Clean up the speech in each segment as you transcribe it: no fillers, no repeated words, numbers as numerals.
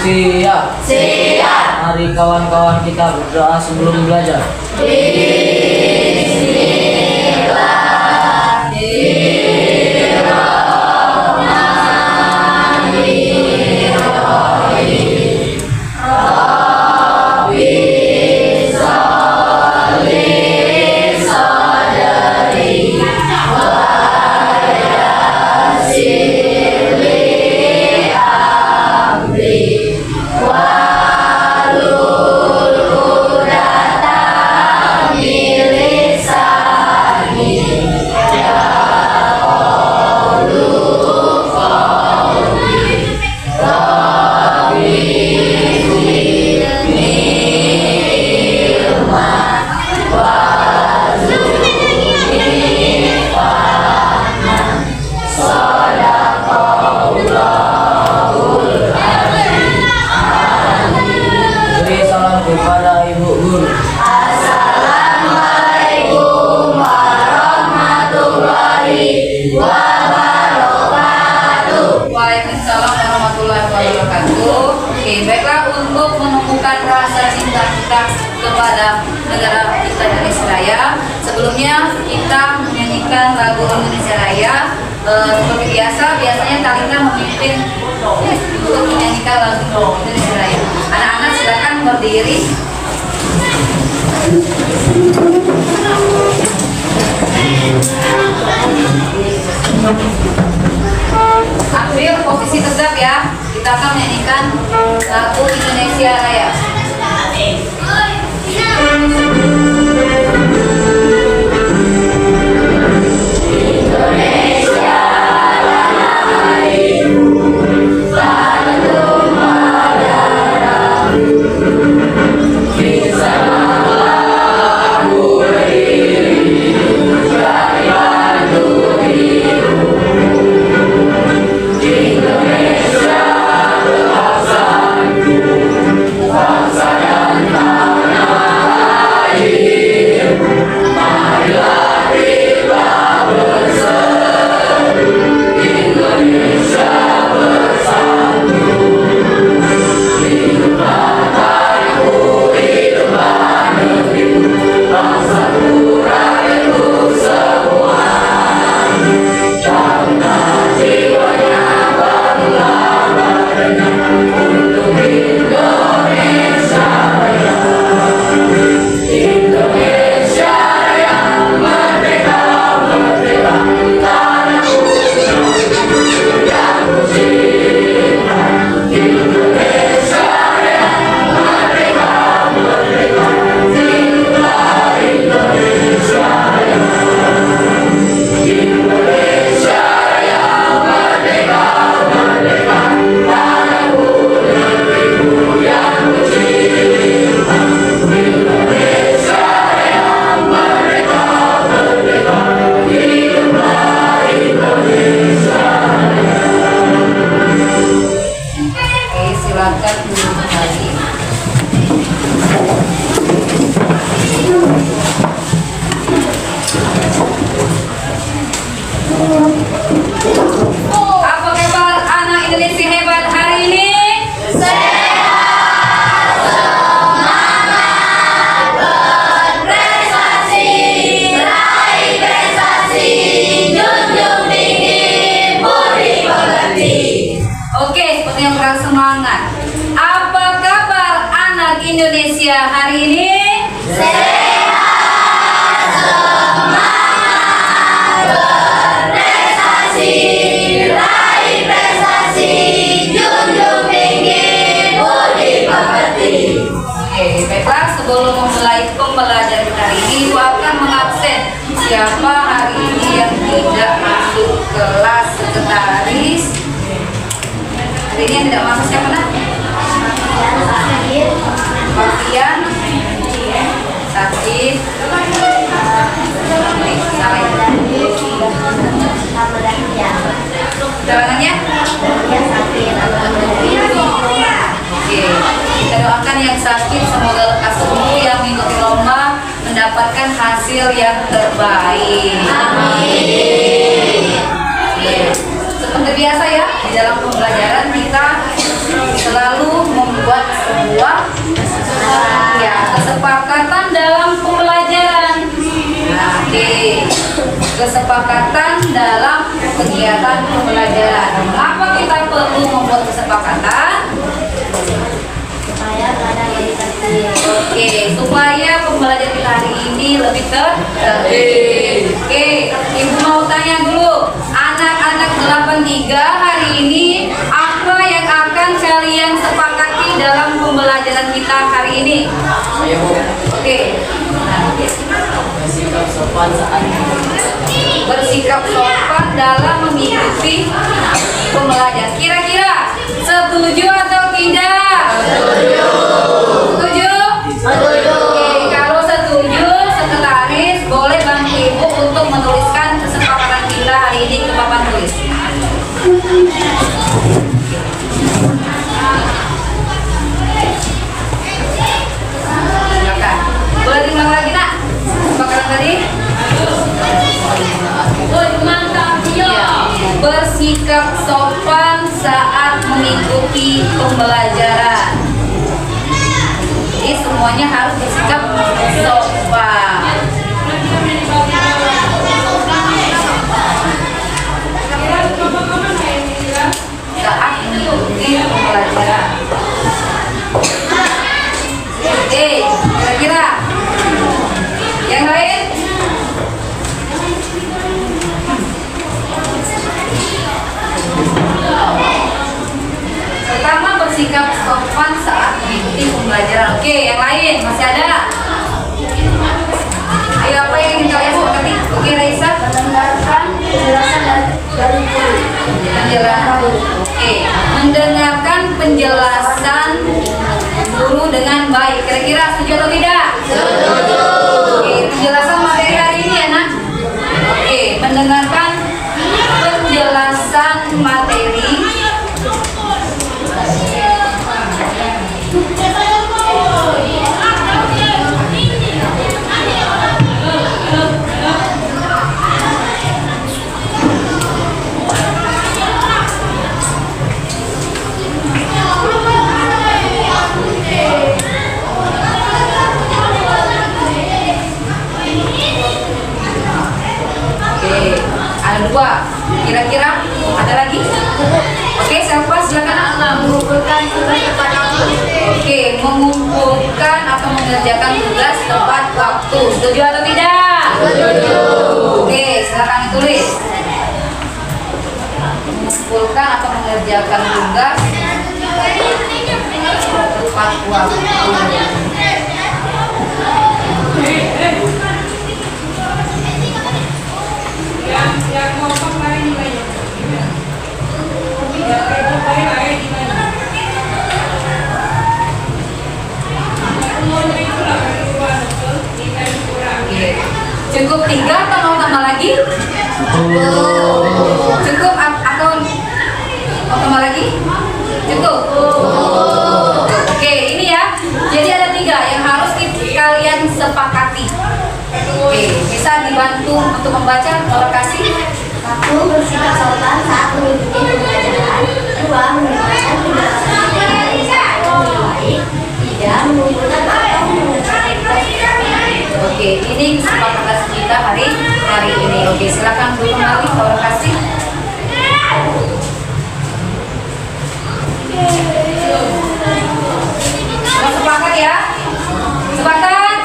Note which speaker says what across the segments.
Speaker 1: siap.
Speaker 2: Siap.
Speaker 1: Mari kawan-kawan kita berdoa sebelum belajar. Beri salam kepada Ibu Guru.
Speaker 2: Assalamualaikum warahmatullahi wabarakatuh.
Speaker 3: Waalaikumsalam warahmatullahi wabarakatuh. Oke, baiklah, untuk menumbuhkan rasa cinta kita kepada negara kita Indonesia Raya, sebelumnya kita menyanyikan lagu Indonesia Raya. Seperti biasanya Talita memimpin untuk menyanyikan lagu Indonesia Raya. Anak-anak silakan berdiri. Ambil posisi tegap ya. Kita akan menyanyikan lagu Indonesia Raya. Apa kabar anak Indonesia hebat hari ini?
Speaker 2: Sehat, semangat, berprestasi, raih prestasi, junjung tinggi, budi pekerti.
Speaker 3: Oke, seperti yang kurang semangat. Apa kabar anak Indonesia hari ini?
Speaker 2: Sehat, semangat, berprestasi, raih prestasi, junjung tinggi, budi pekerti.
Speaker 3: Oke, baiklah, sebelum memulai pembelajaran hari ini, Ibu akan mengabsen siapa hari ini yang tidak masuk kelas sekretaris. Hari ini yang tidak masuk siapa nak? Bagian sakit. Jalanannya? Oke, kita doakan yang sakit semoga lekas sembuh, yang mengikuti lomba mendapatkan hasil yang terbaik.
Speaker 2: Amin.
Speaker 3: Oke. Seperti biasa ya, di dalam pembelajaran kita selalu membuat sebuah ya, kesepakatan dalam pembelajaran. Nah, oke. Kesepakatan dalam kegiatan pembelajaran. Mengapa kita perlu membuat kesepakatan? Oke, supaya pembelajaran kita hari ini lebih tertib. Oke, Ibu mau tanya dulu, anak-anak 83 hari ini apa yang akan kalian sepakati dalam pembelajaran kita hari ini?
Speaker 1: Ayo Bu.
Speaker 3: Oke,
Speaker 1: Bersikap sopan saat
Speaker 3: bersikap sopan dalam mengikuti pembelajaran. Kira-kira setuju atau tidak? Setuju? Oke, kalau setuju, sekretaris boleh bantu Ibu untuk menuliskan kesepakatan kita hari ini ke papan tulis. Silakan. Boleh diulang lagi nak? Kesepakatan tadi? Ya, bersikap sopan saat mengikuti pembelajaran. Jadi semuanya harus bersikap sopan. Saat mengikuti pembelajaran. Oke, kira-kira yang lain? Pertama, bersikap sopan saat mengikuti pembelajaran. Oke, yang lain masih ada? Ayo, apa yang ingin kalian sepakati? Oke, Raisa.
Speaker 2: Mendengarkan penjelasan dari guru.
Speaker 3: Penjelasan. Oke, mendengarkan penjelasan guru dengan baik. Kira-kira setuju atau tidak? Setuju. Oke, penjelasan materi hari ini ya, Nak. Oke, mendengarkan penjelasan materi. Oke, ada dua. Kira-kira ada lagi? Oke, siapa? Silakan.
Speaker 2: Mengumpulkan tugas kepada guru.
Speaker 3: Oke, mengumpulkan atau mengerjakan tugas tepat waktu. Setuju atau tidak? Setuju. Oke, silakan ditulis. Mengumpulkan atau mengerjakan tugas tepat waktu. Oke. Cukup 3 atau mau tambah lagi? Cukup atau mau tambah lagi? Cukup. Oke, ini ya. Jadi ada 3 yang harus kalian sepakati. Oke, bisa dibantu untuk membaca. Kalau kasih.
Speaker 2: 1. Bersikap sopan saat mengikuti pembelajaran. 2. Mendengarkan penjelasan materi saat baik. 3. Mengumpulkan atau mengerjakan tugas.
Speaker 3: Oke, ini kesepakatan kita hari ini. Oke, silakan dulu kembali kalau kasih. Mau sepakat ya? Sepakat?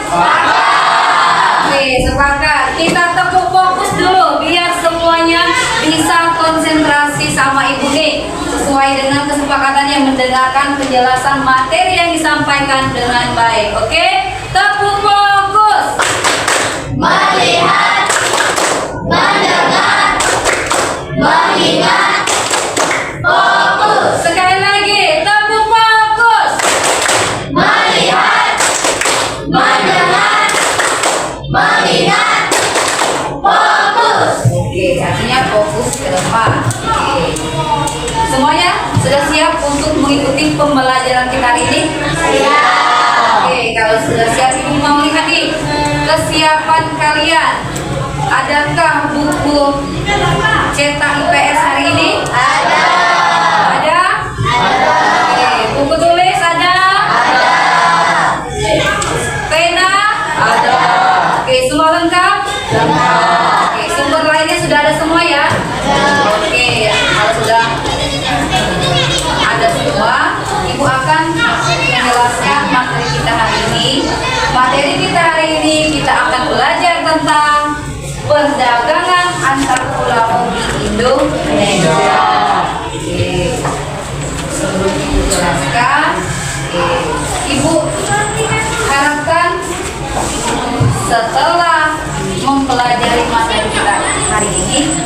Speaker 3: Oke, sepakat. Kita tepuk fokus dulu biar semuanya bisa konsentrasi sama Ibu nih. Sesuai dengan kesepakatan yang mendengarkan penjelasan materi yang disampaikan dengan baik. Oke? Tepuk fokus.
Speaker 2: Melihat, mendengar, mengingat, fokus.
Speaker 3: Sekali lagi, tepuk fokus.
Speaker 2: Melihat, mendengar, mengingat, fokus.
Speaker 3: Oke, artinya fokus ke depan. Oke. Semuanya sudah siap untuk mengikuti pembelajaran kita hari ini? Oke, kalau sudah siap, Ibu mau lihat nih kesiapan kalian. Adakah buku cetak IPS hari ini? Ada. Ada? Ada. Oke, buku tulis ada? tentang perdagangan antar pulau di Indonesia. Oke. Sebelum Ibu jelaskan, Ibu harapkan setelah mempelajari materi kita hari ini,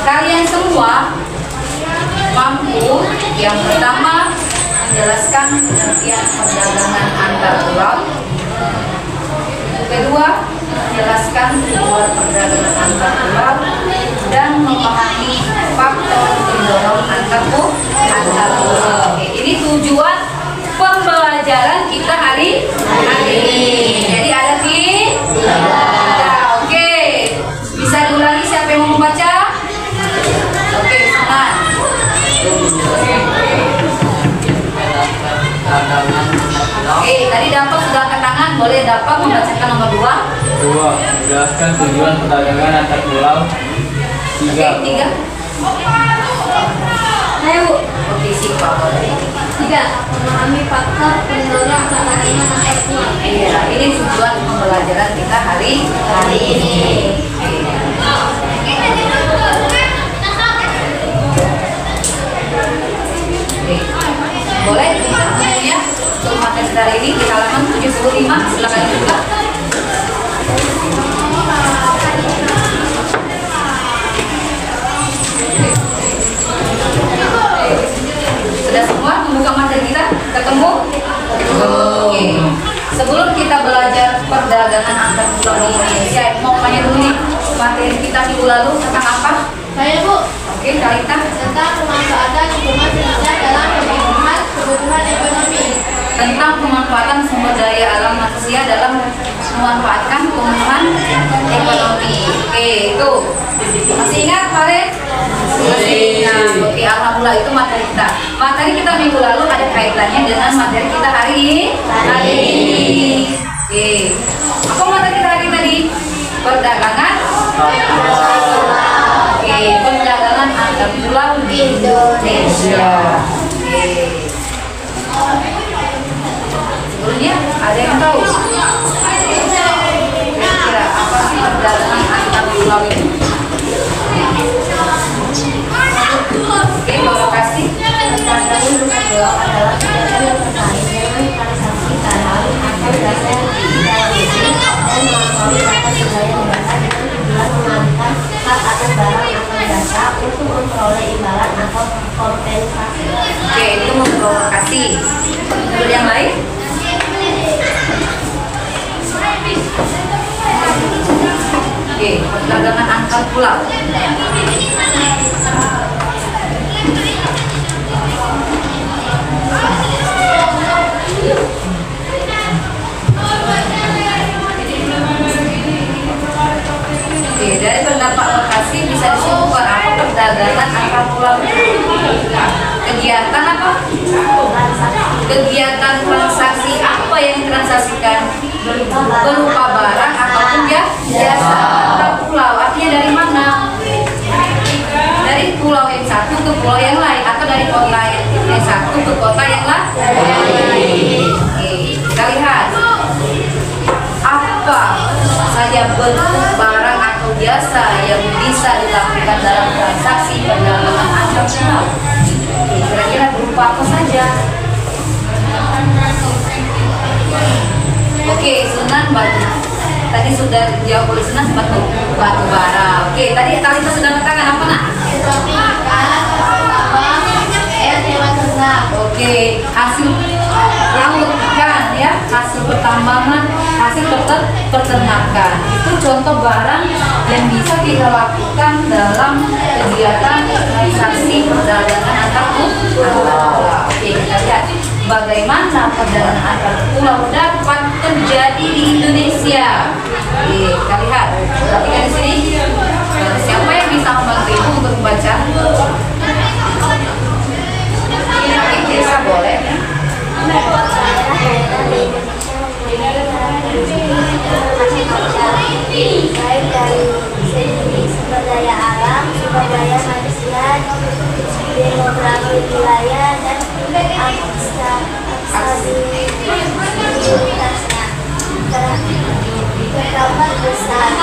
Speaker 3: kalian semua mampu yang pertama menjelaskan pengertian perdagangan antar pulau, kedua menjelaskan tujuan perdagangan antar pulau, dan memahami faktor pendorong antar pulau. Oke, ini tujuan pembelajaran kita hari ini. Jadi ada oke, bisa diulangi siapa yang mau membaca? Oke, senang. Oke, tadi dapat sudah angkat tangan, boleh dapat membacakan nomor 2.
Speaker 1: 2. Menjelaskan tujuan perdagangan antar pulau. 3.
Speaker 3: Oke, 3. Ayo Bu. Oke, sip, Pak. 3.
Speaker 2: Memahami faktor pendorong perdagangan antar pulau.
Speaker 3: Iya, ini tujuan pembelajaran kita hari ini. Oke. Boleh bukunya untuk materi hari ini di halaman 75, silakan dibuka. Sudah semua membuka materi kita? Ketemu? Oke. Sebelum kita belajar perdagangan antar pulau di Indonesia, mau tanya dulu nih, materi kita minggu lalu tentang apa?
Speaker 2: Saya Bu,
Speaker 3: Oke, Kalita.
Speaker 2: tentang pemanfaatan sumber daya dalam pemenuhan kebutuhan ekonomi.
Speaker 3: Tentang pemanfaatan sumber daya alam manusia dalam memanfaatkan pemenuhan ekonomi. Oke, itu masih ingat kemarin? Masih ingat. Oke, alhamdulillah itu materi kita. Materi kita minggu lalu ada kaitannya dengan materi kita hari ini. Oke, apa materi kita hari ini tadi? Perdagangan. Oke, perdagangan antar pulau di Indonesia. Oke. Sebelumnya ada yang tahu kira-kira apa sih perdagangan antar pulau ini? Oke, Bapak kasih.
Speaker 2: Perdagangan antar pulau adalah kegiatan yang terkait dengan transaksi barang atau jasa di dalam negeri dan melampaui batas wilayah negara dengan tujuan mengalihkan hak atas barang atau jasa untuk memperoleh imbalan atau kompensasi.
Speaker 3: Oke, itu memprovokasi. Menurut yang lain? Oke, perdagangan antar pulau. Oke, dari pendapat lokasi bisa disimpulkan apa perdagangan antar pulau? Kegiatan apa? Kegiatan transaksi apa yang ditransaksikan? Berupa barang ataupun jasa antar pulau. Artinya dari mana? Dari pulau yang satu ke pulau yang lain atau dari kota yang satu ke kota yang lain? Oke, kita lihat apa saja bentuk barang atau jasa yang bisa dilakukan dalam transaksi perdagangan antar pulau. Kira-kira berupa apa saja? Oke, Sunan batu. Tadi sudah dijawab oleh Sunan batu bara. Oke, tadi Kalita sudah katakan apa nak?
Speaker 2: Hewan ternak.
Speaker 3: Oke, hasil laut ikan ya, hasil pertambangan, hasil peternakan. Itu contoh barang yang bisa kita lakukan dalam kegiatan transaksi perdagangan antar pulau. Oke, kita lihat bagaimana perdagangan antar pulau dapat terjadi di Indonesia. Oke, kita lihat. Perhatikan di sini. Siapa yang bisa membantu ibu untuk membaca? Ini bisa boleh.
Speaker 2: Baik dari segi sumber daya alam, sumber daya manusia, demografi wilayah, dan aksesibilitasnya. Terdapat besar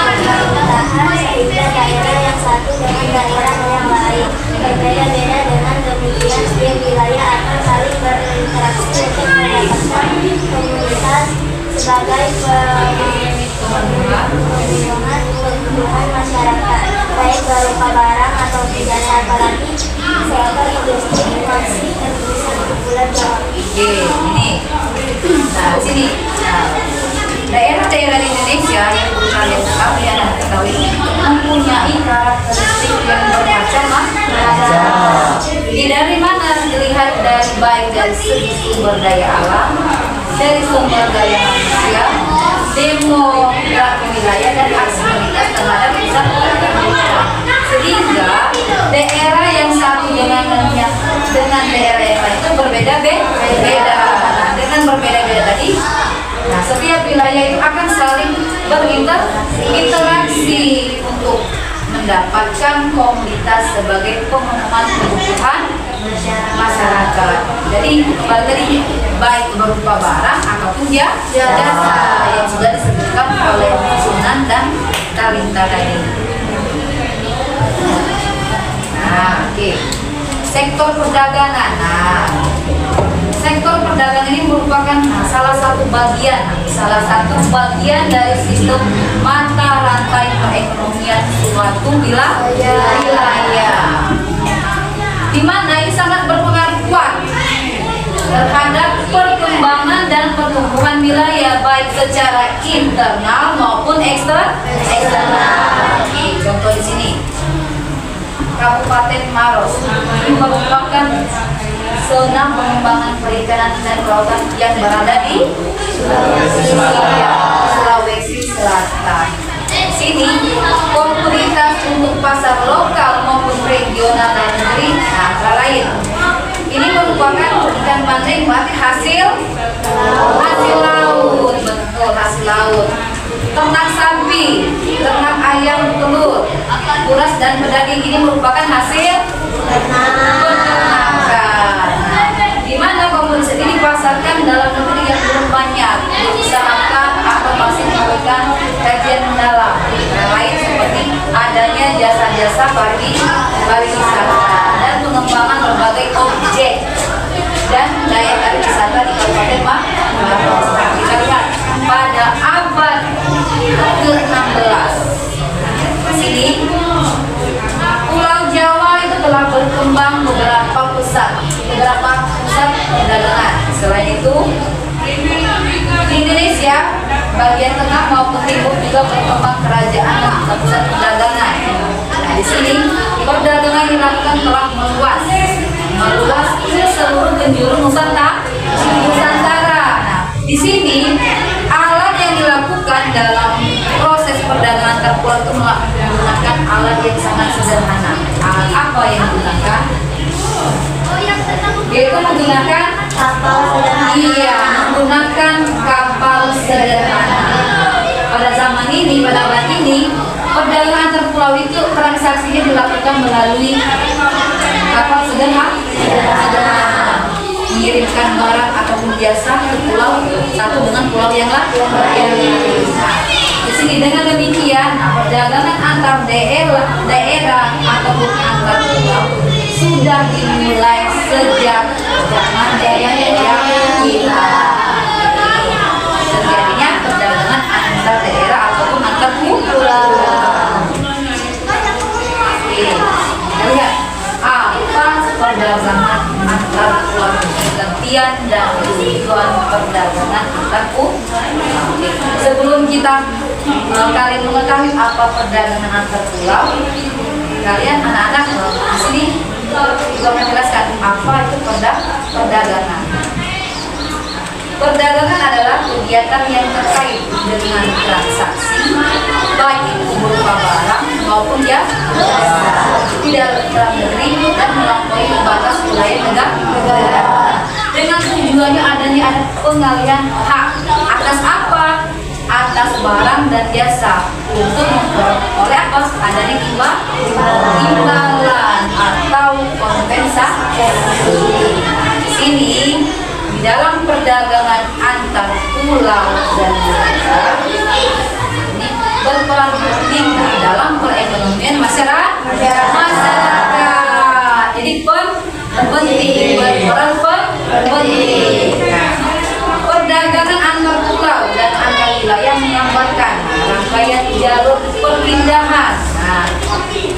Speaker 2: satu dengan daerah yang lain. Berbeda-beda dengan demikian, setiap wilayah akan saling berinteraksi untuk mendapatkan komunitas sebagai kebutuhan masyarakat, baik berupa barang atau jasa, apalagi sektor industri masih terbesar di Pulau Jawa.
Speaker 3: Oke, ini. Nah, sini. Nah, daerah-daerah di Indonesia yang perlu kalian ketahui dan ketahui mempunyai karakteristik yang bermacam-macam. Ini dari mana dilihat dari baik dari segi sumber daya alam, dari sumber daya manusia, demografi wilayah dan aksesibilitas terhadap pusat pemerintahan. Sehingga daerah yang satu dengan daerah yang lain itu berbeda-beda. Dengan berbeda-beda tadi, nah, setiap wilayah itu akan saling berinteraksi untuk mendapatkan komunitas sebagai pemenuhan kebutuhan masyarakat. Jadi kembali tadi, baik berupa barang ataupun jasa yang sudah disebutkan oleh Sunan dan Kalinta tadi. Nah, oke. Sektor perdagangan. Nah, sektor perdagangan ini merupakan salah satu bagian dari sistem mata rantai perekonomian suatu wilayah, di mana ini sangat berpengaruh kuat terhadap perkembangan dan pertumbuhan wilayah baik secara internal maupun eksternal. Contoh di sini, Kabupaten Maros ini merupakan zona pengembangan perikanan dan kelautan yang berada di Sulawesi Selatan. Sini komunitas untuk pasar lokal maupun regional dan negeri, antara lain. Ini merupakan ikan bandeng hasil laut, betul, hasil laut. Ternak sapi, ternak ayam, telur, buras dan pedaging ini merupakan hasil peternakan. Di mana komunitas ini dipasarkan dalam negeri yang belum banyak diusahakan atau masih melakukan kajian mendalam. Yang lain seperti adanya jasa-jasa pariwisata dan pengembangan berbagai objek dan daya tarik wisata di Kabupaten Maros. Kita lihat pada abad ke-16 sini Pulau Jawa itu telah berkembang beberapa pusat perdagangan. Selain itu, di Indonesia bagian tengah maupun timur juga berkembang kerajaan dan pusat perdagangan. Nah, di sini perdagangan dilakukan telah meluas ke seluruh penjuru Nusantara. Nah, di sini alat yang dilakukan dalam proses perdagangan terpulau itu menggunakan alat yang sangat sederhana. Alat apa yang digunakan? Yaitu menggunakan kapal sederhana. Iya, menggunakan kapal sederhana. Pada zaman ini, pada abad ini, perdagangan terpulau itu transaksinya dilakukan melalui kapal sederhana, mengirimkan barang ataupun jasa ke pulau satu dengan pulau yang lain. Di sini dengan demikian, perdagangan antar daerah ataupun antar pulau sudah dimulai sejak zaman jaya kita. Terjadinya perdagangan antar daerah ataupun antar pulau. Kita lihat apa perdagangan antar pulau, pengertian dan tujuan perdagangan antar pulau. Sebelum kalian mengetahui apa perdagangan antar pulau, kalian anak-anak di sini juga menjelaskan apa itu perdagangan. Perdagangan adalah kegiatan yang terkait dengan transaksi, baik itu berupa barang maupun jasa di dalam negeri dan melampaui batas wilayah negara. Dengan tujuannya adanya pengalihan hak atas apa? Atas barang dan jasa untuk memperoleh apa? Adanya imbalan atau kompensasi. Di sini di dalam perdagangan antar pulau dan negara ini berperan penting dalam perekonomian masyarakat. Jadi penting, berperan penting. Perdagangan antar pulau dan antar wilayah menggambarkan rangkaian jalur perpindahan. Nah,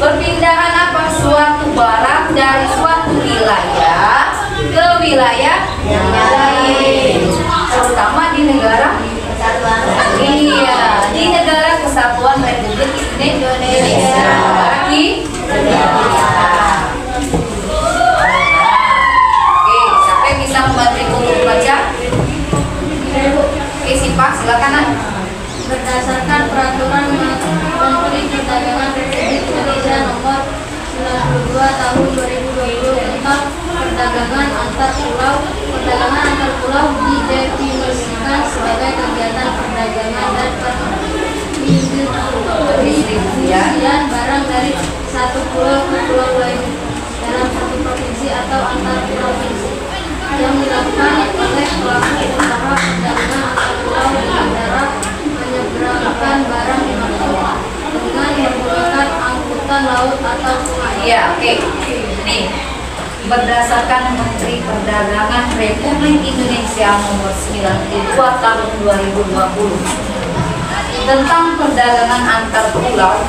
Speaker 3: perpindahan apa? Suatu barang dari suatu wilayah ke wilayah yang lain, terutama di negara di negara Kesatuan Republik Indonesia. Oke, siapa yang bisa membantu untuk baca? Oke, Sipa, silakan.
Speaker 2: Berdasarkan peraturan Menteri Perdagangan Republik Indonesia nomor 92 tahun 2020 tentang perdagangan antar pulau didefinisikan sebagai kegiatan perdagangan dan pendistribusian barang dari satu pulau ke pulau lain dalam satu provinsi atau antar provinsi yang dilakukan oleh pelaku usaha perdagangan antar pulau dengan cara menyeberangkan barang dimaksud dengan menggunakan angkutan laut atau sungai.
Speaker 3: Ya, oke. Nih, berdasarkan Menteri Perdagangan Republik Indonesia nomor 92 tahun 2020 tentang perdagangan antar pulau,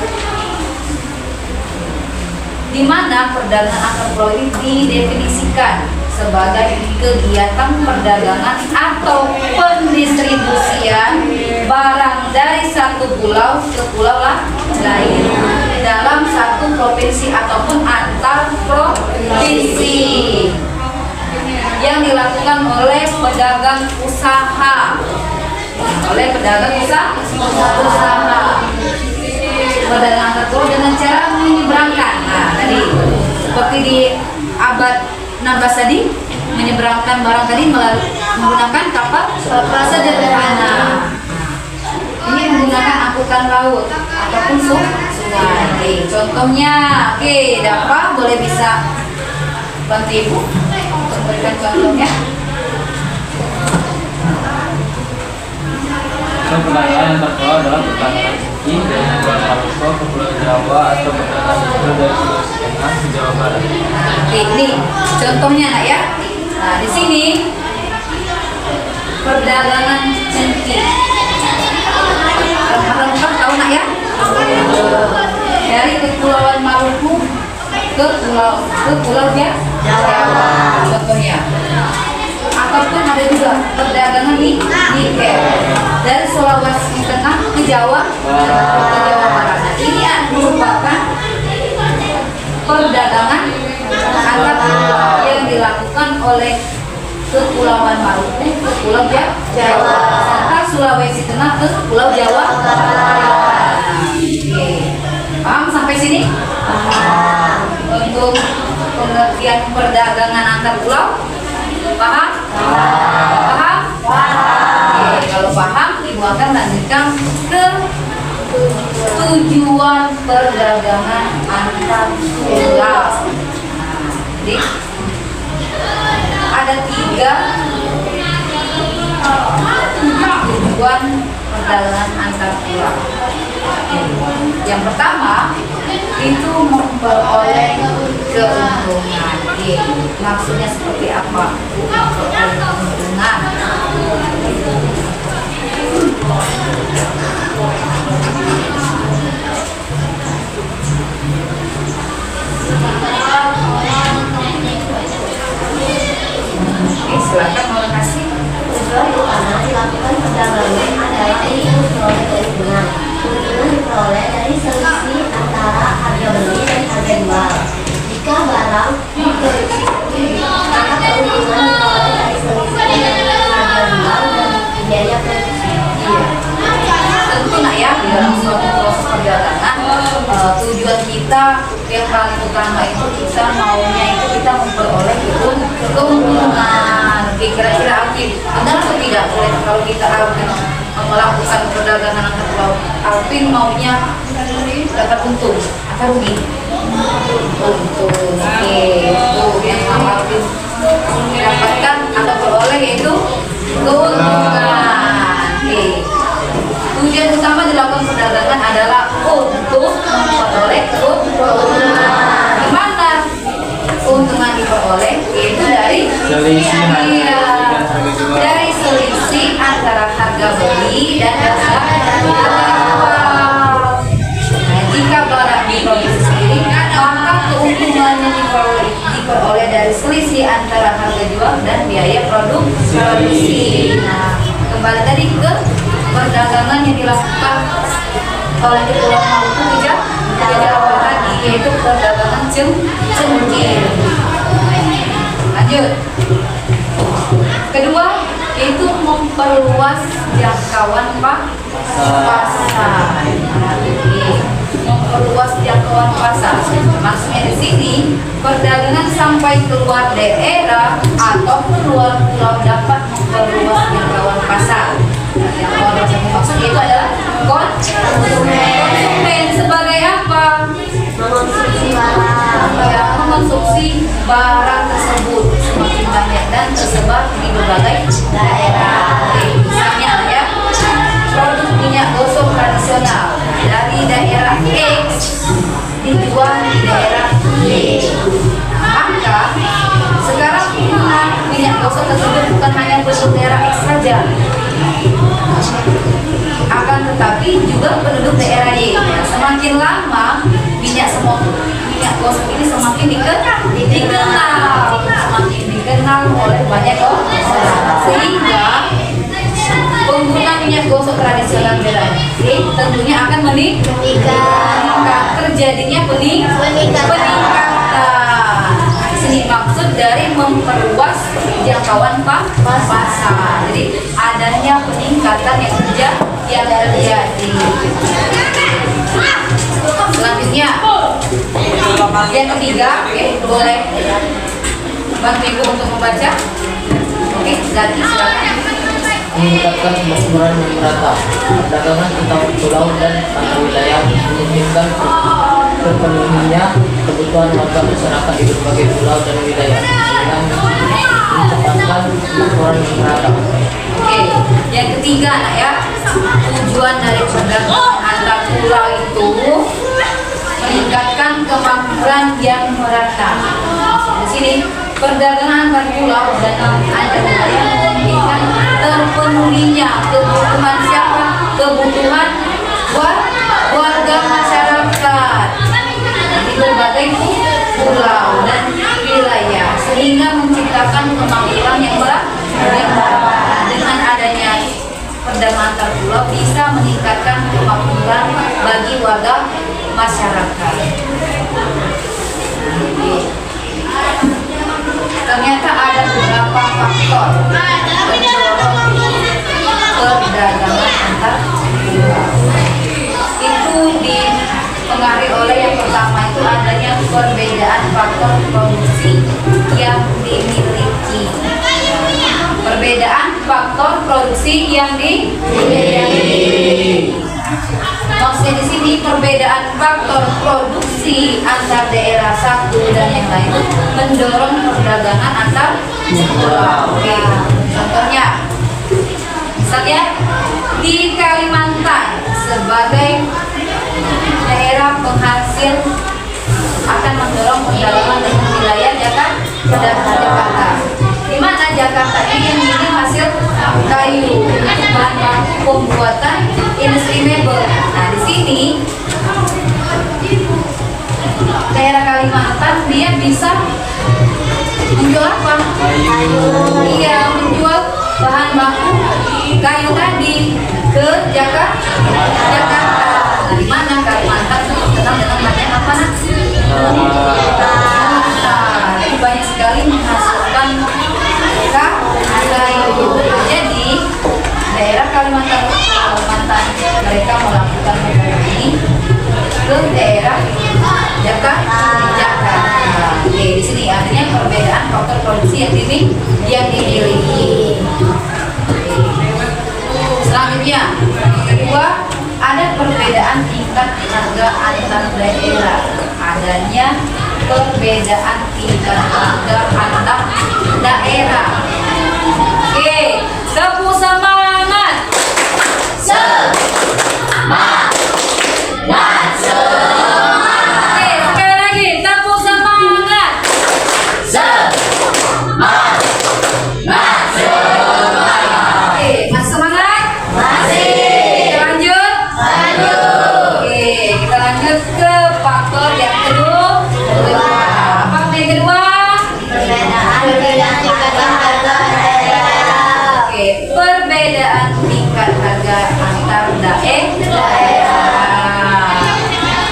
Speaker 3: di mana perdagangan antar pulau ini didefinisikan sebagai kegiatan perdagangan atau pendistribusian barang dari satu pulau ke pulau lain dalam satu provinsi ataupun antar provinsi yang dilakukan oleh pedagang usaha. Perdagangan antar pulau dengan cara menyeberangkan. Nah, tadi seperti di abad 16 tadi, menyeberangkan barang tadi menggunakan kapal sederhana. Ini menggunakan angkutan laut ataupun sungai. Oke, contohnya, Dafa boleh bisa bantu Ibu untuk memberikan contohnya.
Speaker 1: Perdagangan antar pulau adalah perdagangan rezeki dari Pulau Maluku ke Pulau Jawa atau perdagangan itu dari Sulawesi Tengah ke Jawa Barat.
Speaker 3: Oke, ini contohnya nak ya. Nah, di sini perdagangan cengkeh. Lengkap tahu nak ya? Dari Kepulauan Maluku ke Pulau Jawa. Contohnya. Ataupun ada juga perdagangan nikel dari Sulawesi Tengah ke Jawa Barat. Nah, ini merupakan perdagangan antar pulau yang dilakukan oleh Kepulauan Maluku ke Pulau Jawa serta Sulawesi Tengah ke Pulau Jawa Barat. Oke, paham sampai sini? Untuk pengertian perdagangan antar pulau, paham? Paham? Oke, kalau paham, Ibu akan lanjutkan ke tujuan perdagangan antar pulau. Jadi ada 3 tujuan perdagangan antar pulau. Yang pertama itu memperoleh keuntungan. Maksudnya seperti apa? Memperoleh keuntungan. Silakan mau kasih.
Speaker 2: Tujuan utama dilakukan perdagangan adalah untuk memperoleh keuntungan. Keuntungan diperoleh dari selisih antara harga beli dan harga jual. Jika barang diproduksi maka keuntungan diperoleh dari selisih antara harga jual dan biaya produksi.
Speaker 3: Tentu nak ya, dalam suatu proses perdagangan tujuan kita yang paling utama itu kita maunya itu kita memperoleh keuntungan. Kira-kira Alvin benar atau tidak boleh kalau kita Alvin melakukan perdagangan antar pulau, Alvin maunya dapat untung atau rugi? Untung. Oke, itu yang Alvin dapatkan atau peroleh yaitu keuntungan. Oke. Tujuan utama dilakukan perdagangan adalah untuk Iya. Dari selisih antara harga beli dan harga jual. Nah, jika barang diproduksi sendiri, maka keuntungannya diperoleh dari selisih antara harga jual dan biaya produksi. Nah, kembali tadi ke perdagangan yang dilakukan oleh Kepulauan Maluku beda apa lagi, yaitu perdagangan cengkir. Lanjut. Kedua, yaitu memperluas jangkauan pasar. Memperluas jangkauan pasar. Maksudnya di sini perdagangan sampai keluar daerah ataupun luar pulau dapat memperluas jangkauan pasar. Yang maksud itu adalah konsumen sebagai apa? Mengkonsumsi barang tersebut semakin banyak dan tersebar di berbagai daerah. Misalnya ya, produk minyak gosok tradisional dari daerah X dijual di daerah Y. Maka sekarang minyak gosok tersebut bukan hanya penduduk daerah X saja, akan tetapi juga penduduk daerah Y. Semakin lama minyak gosok ini semakin dikenal oleh banyak orang, sehingga pengguna minyak gosok tradisional daerah Y tentunya akan meningkat, terjadinya peningkatan. Sini maksud dari memperluas jangkauan pasar. Jadi adanya peningkatan yang terjadi. Selanjutnya yang ketiga, boleh bantu ibu untuk membaca. Ganti silakan.
Speaker 1: Meningkatkan kemakmuran yang merata. Perdagangan antar pulau dan antar wilayah memungkinkan terpenuhinya kebutuhan warga masyarakat di berbagai pulau dan wilayah dengan menciptakan kemakmuran yang merata.
Speaker 3: Yang ketiga, nak ya, tujuan dari perdagangan antar pulau itu meningkatkan kemakmuran yang merata. Di sini perdagangan antar pulau dan antar wilayah memungkinkan terpenuhinya kebutuhan siapa? Kebutuhan warga masyarakat di berbagai pulau dan wilayah, sehingga menciptakan kemakmuran yang merata. Dengan adanya perdagangan antar pulau bisa meningkatkan kemakmuran bagi warga masyarakat. Ternyata ada beberapa faktor mendorong perdagangan antar pulau. Itu dipengaruhi oleh yang pertama itu adanya perbedaan faktor produksi yang dimiliki. Perbedaan faktor produksi yang dimiliki. Maksudnya di sini perbedaan faktor produksi antar daerah satu dan yang lain mendorong perdagangan antar pulau. Oke, contohnya, misalnya di Kalimantan sebagai daerah penghasil akan mendorong perdagangan dengan wilayah Jakarta. Di mana Jakarta ini yang minim hasil kayu untuk bahan baku pembuatan industri mebel. Nah, di sini daerah Kalimantan dia bisa menjual apa? Iya, menjual bahan baku kayu tadi ke Jakarta. Nah, di mana Kalimantan terkenal dengan banyak apa? Jadi banyak sekali menghasilkan kayu. Jadi daerah Kalimantan mereka melakukan perdagangan ini ke daerah Jakarta. Oke, di sini artinya perbedaan faktor produksi yang dimiliki. Selanjutnya, kedua, ada perbedaan tingkat harga antar daerah. Adanya perbedaan tingkat harga antar daerah. Oke, tepuk semangat. Semangat. Oke, sekali lagi tepuk semangat. Semangat. perbedaan tingkat harga antar daerah.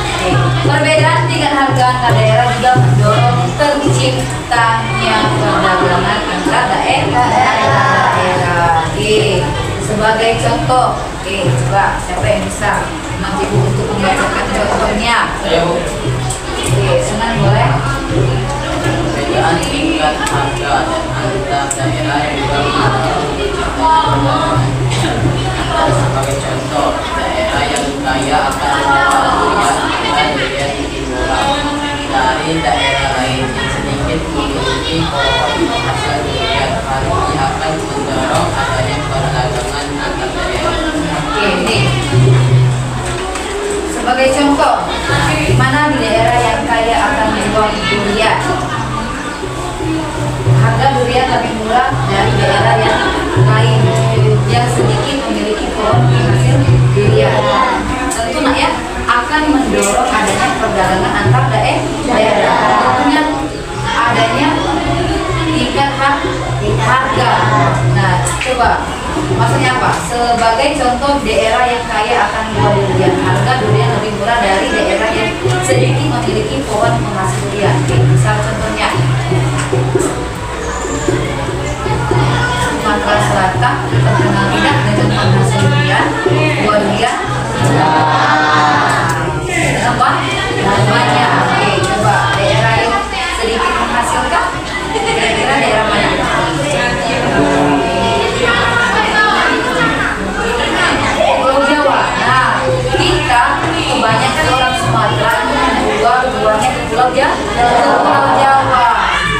Speaker 3: Oke. Perbedaan tingkat harga antar daerah juga mendorong terciptanya perdagangan antar daerah. Oke. Sebagai contoh, oke, coba siapa yang bisa Ibu untuk membacakan contohnya?
Speaker 1: Ayo.
Speaker 3: Oke, senang boleh.
Speaker 1: Perbedaan tingkat harga dan antar daerah juga mendorong terciptanya perdagangan. Sebagai contoh, daerah yang kaya akan menjual durian dengan durian lebih murah dari daerah lain yang sedikit memiliki pohon penghasil durian. Hal ini akan mendorong adanya perdagangan antar daerah.
Speaker 3: Oke, ini sebagai contoh, di mana di daerah yang kaya akan menjual durian. Harga durian lebih murah dari daerah yang lain yang sedikit memiliki pohon penghasil durian. Tentu nak ya akan mendorong adanya perdagangan antar daerah. Tentunya adanya tingkat harga. Nah, coba maksudnya apa? Sebagai contoh daerah yang kaya akan menjual durian. Harga durian lebih murah dari daerah yang sedikit memiliki pohon penghasil durian. Oke, misal contohnya Sumatera Selatan terkenal tidak dengan penghasil durian, buah durian apa? Banyak. Oke, coba daerah yang sedikit menghasilkan, kira-kira daerah mana? Pulau Jawa. Nah, kita kebanyakan orang Sumatera menjual buahnya ke Pulau Jawa.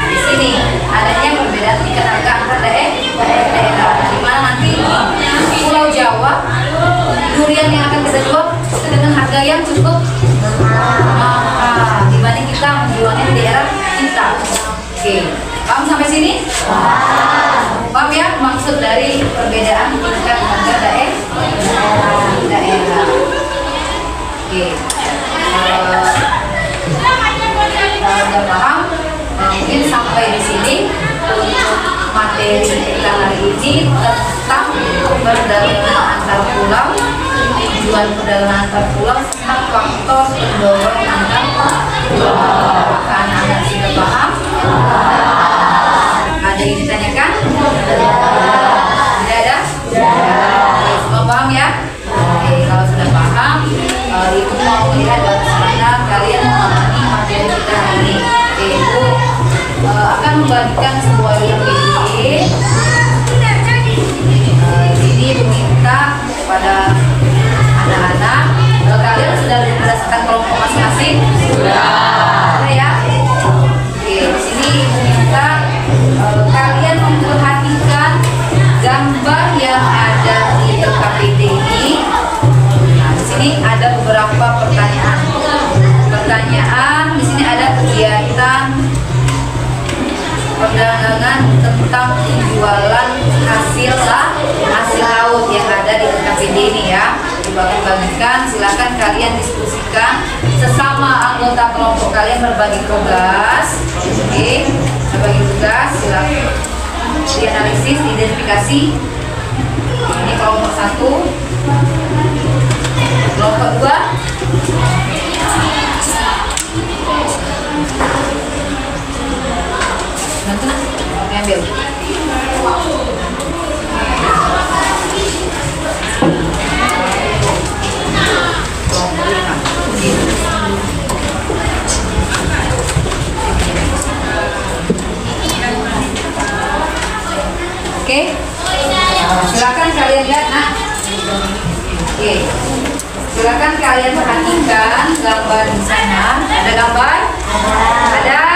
Speaker 3: Di sini adanya perbedaan tingkat harga antar daerah. Di mana nanti Pulau Jawa durian yang akan kita jual itu dengan harga yang cukup mahal dibanding kita menjualnya di daerah kita. Oke, paham sampai sini? Paham ya maksud dari perbedaan tingkat harga daerah. Oke, kalau udah paham, mungkin sampai di sini untuk materi kita hari ini tentang perdagangan antar pulau, tujuan perdagangan antar pulau serta faktor pendorong antar pulau. Apakah anak-anak sudah paham? Ada yang ditanyakan? Tidak ada? Oke, semua paham ya? Oke, kalau sudah paham, Ibu mau melihat bagaimana kalian memahami materi kita hari ini. Oke, Ibu akan membagikan sebuah video. Ini meminta kepada anak-anak, kalian sudah berdasarkan kelompok masing-masing? Sudah ya? Oke, di sini meminta kalian memperhatikan gambar yang ada di LKPD ini. Nah, di sini ada beberapa pertanyaan. Di sini ada kegiatan perdagangan tentang penjualan hasil laut yang ada di LKPD ini ya. Dibagi-bagikan, silakan kalian diskusikan sesama anggota kelompok kalian berbagi tugas. Oke, berbagi tugas, silakan dianalisis, identifikasi. Ini kelompok 1, kelompok 2. Nanti ambil. Oke, silakan kalian lihat. Nah, oke, silakan kalian perhatikan gambar di sana. Ada gambar? Ada.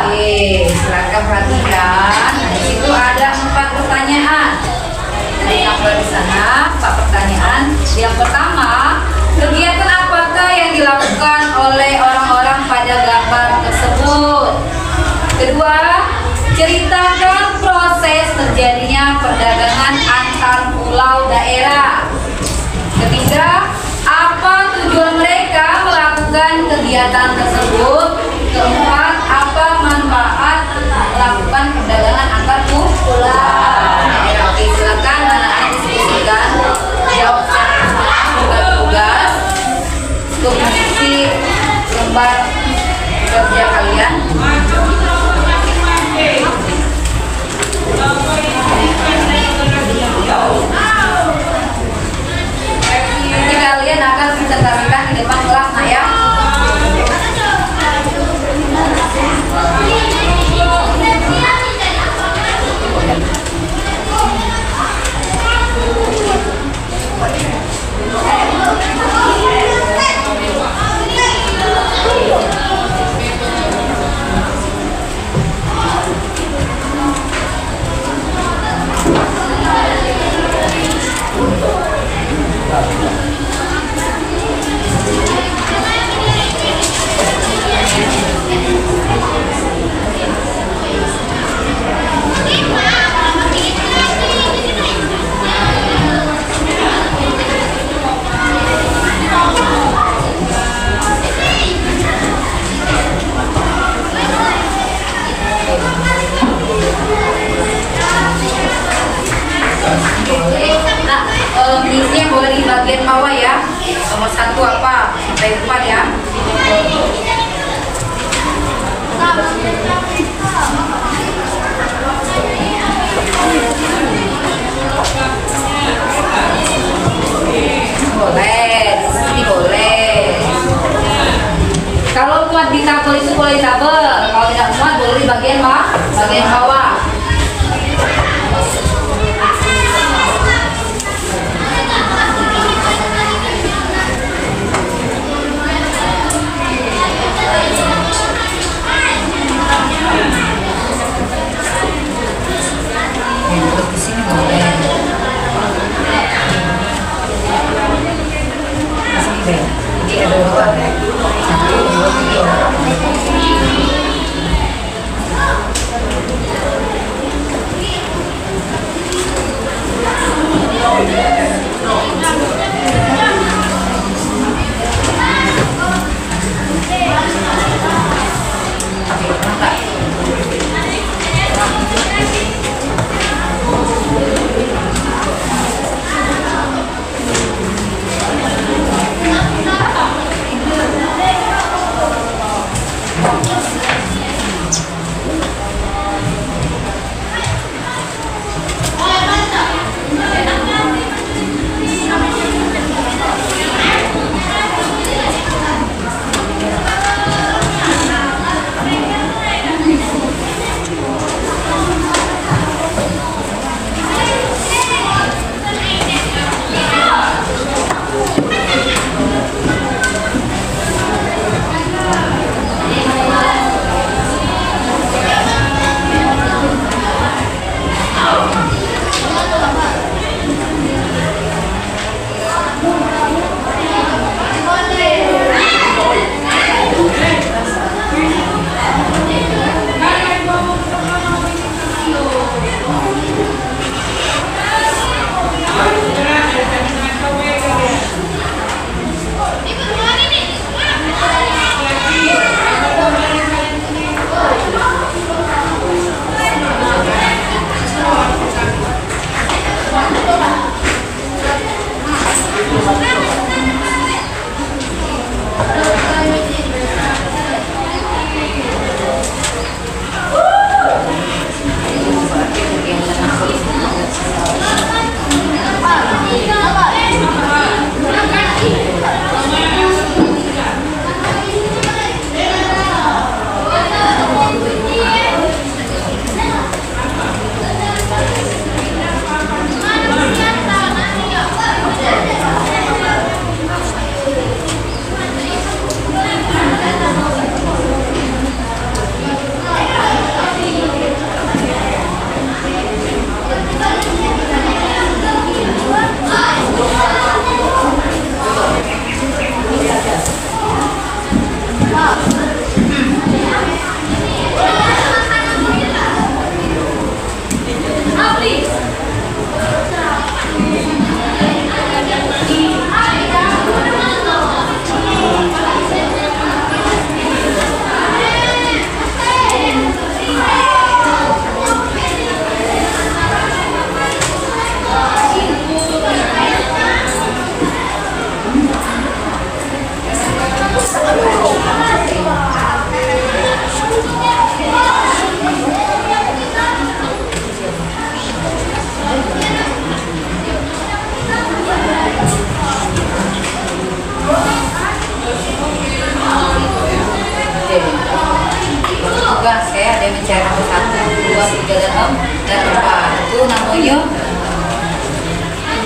Speaker 3: Oke, silakan perhatikan. Nah, di situ ada 4 pertanyaan. Dari gambar di sana 4 pertanyaan. Yang pertama, kegiatan apakah yang dilakukan oleh orang-orang pada gambar tersebut? Kedua, ceritakan proses terjadinya perdagangan antar pulau daerah. Ketiga, apa tujuan mereka melakukan kegiatan tersebut? Keempat, apa manfaat melakukan perdagangan antar pulau daerah? Oke, silakan Boleh. Nah, ini yang boleh di bagian bawah ya. Nomor 1 apa? Sampai 4 ya. Boleh, di sini boleh. Kalau muat di tabel itu boleh tabel. Kalau tidak muat boleh di bagian bawah. Bagian bawah. Terus di sini boleh. Jadi ada dua. 1, 2, 3.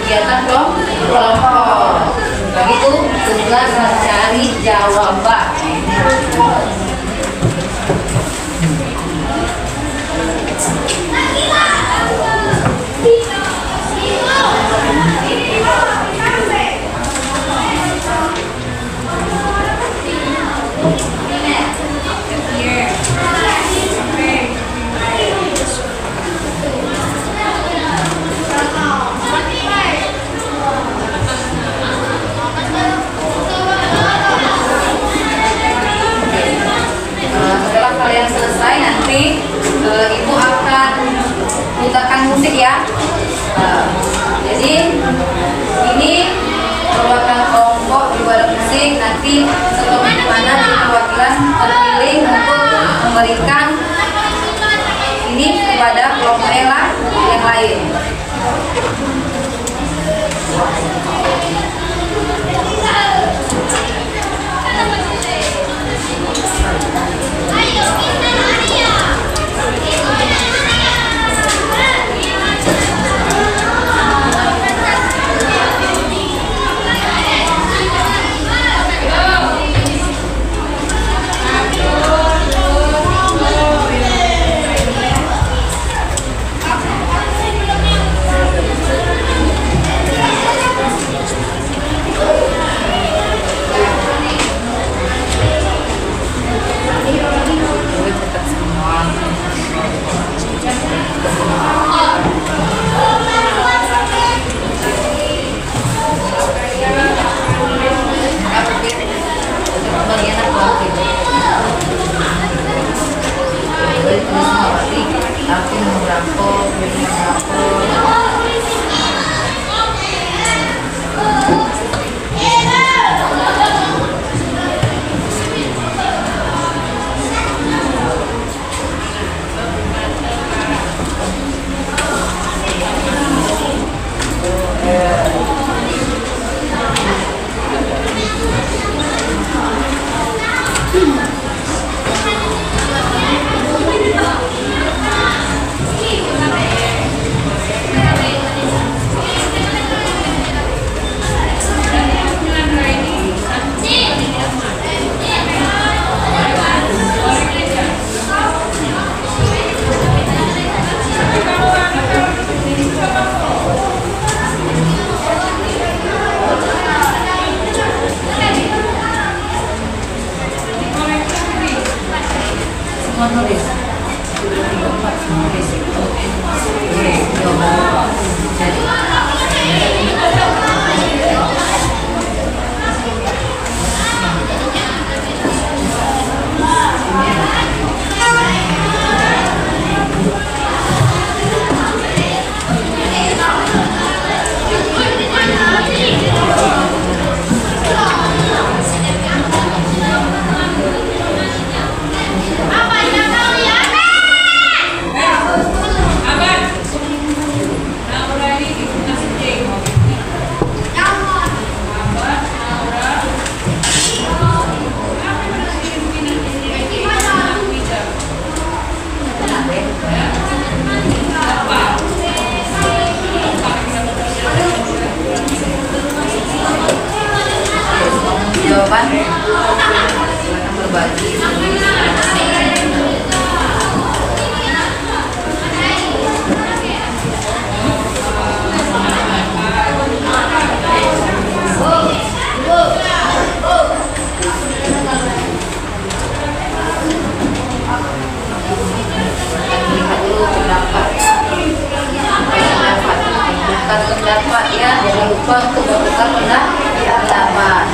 Speaker 3: kegiatan kelompok. Begitu tugas mencari jawaban. tapi sebagaimana di perwakilan terpilih untuk memberikan ini kepada kelompok ELA yang lain. Jawaban silakan berbagi. Lihat dulu pendapat. Bukan pendapat ya, jangan lupa untuk membuka pendapat.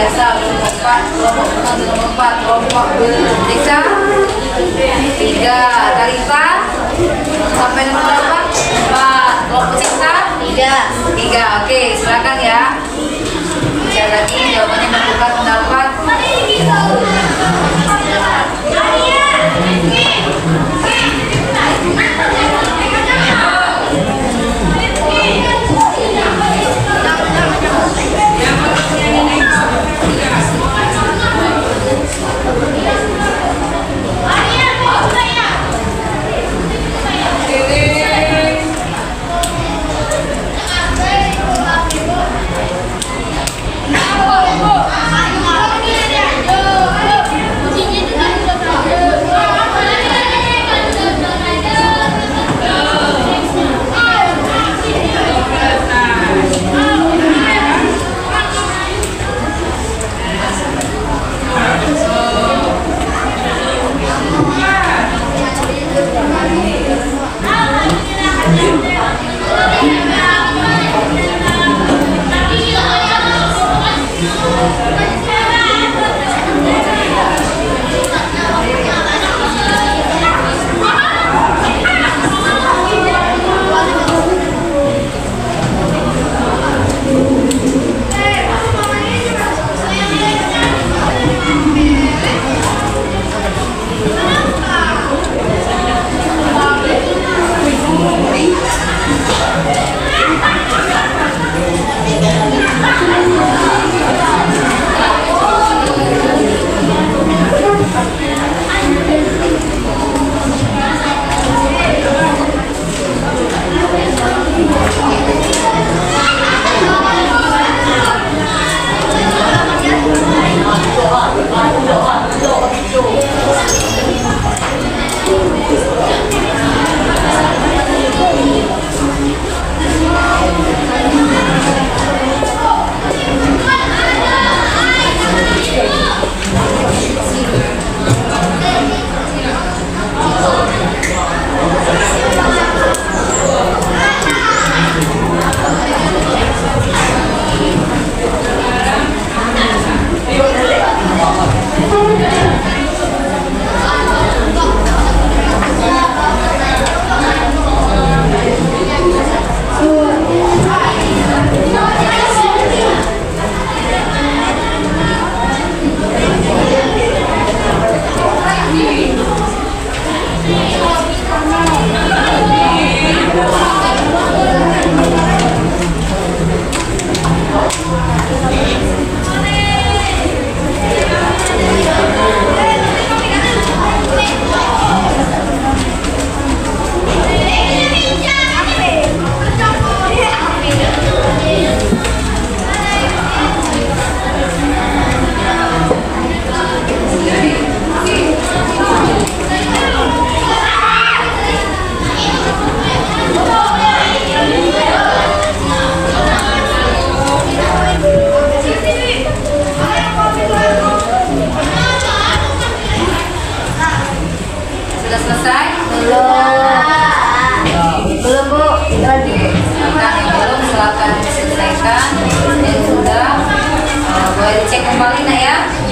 Speaker 3: biasa kelompok 4, kelompok nomor 4, kelompok Deka 3, Tarifa sampai nomor berapa? 4, kelompok Sinta 3. Oke, silakan ya. Sekali lagi jawabannya menentukan pendapat.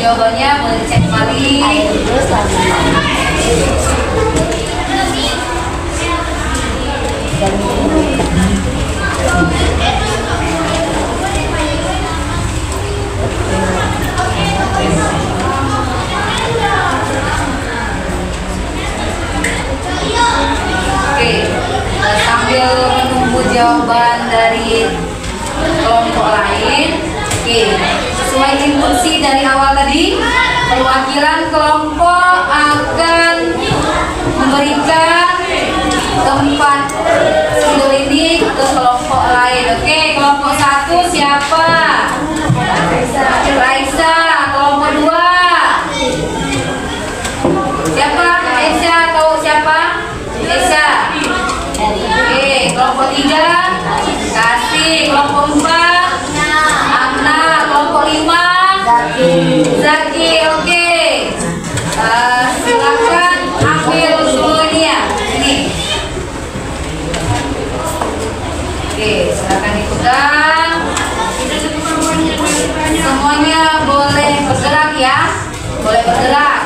Speaker 2: jawabannya boleh dicek kembali.
Speaker 3: Oke, sambil menunggu jawaban dari kelompok lain. Oke, sesuai instruksi dari awal tadi, perwakilan kelompok akan memberikan tempat tidur ini ke kelompok lain. Oke, kelompok 1 siapa? Raisa. Kelompok 2 siapa? Esa atau siapa? Esa. Oke, kelompok 3 Kasih. Kelompok 4 Amna. Kelompok 5 Zaki. Oke, silakan ambil dulu ini ya. Ini. Oke, silakan dipegang. Semua semuanya boleh bergerak ya. Boleh bergerak.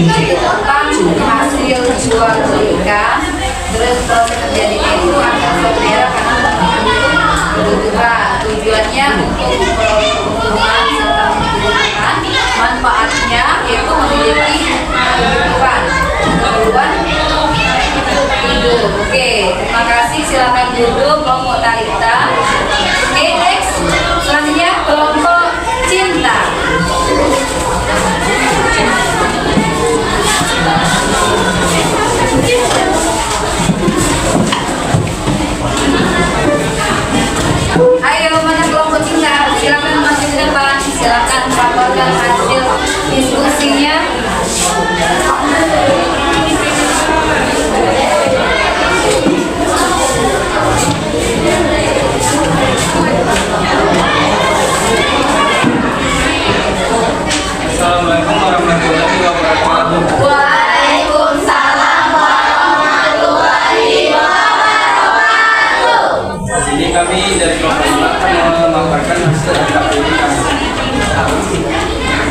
Speaker 3: tentang hasil jual belikan, terus proses terjadinya itu akan berbeda karena kebutuhan. Tujuannya untuk memperoleh keuntungan serta menguntungkan, manfaatnya yaitu memiliki kebutuhan hidup. Oke, terima kasih, silakan duduk kelompok Talita. Oke, next, selanjutnya kelompok Cinta. Ayo, mana kelompok Cinta? Silakan maju ke depan. Silakan paparkan hasil diskusinya.
Speaker 4: Assalamualaikum warahmatullahi wabarakatuh.
Speaker 2: Waalaikumsalam warahmatullahi wabarakatuh.
Speaker 4: Di sini kami dari kelompok akan memaparkan hasil aktivitas kami.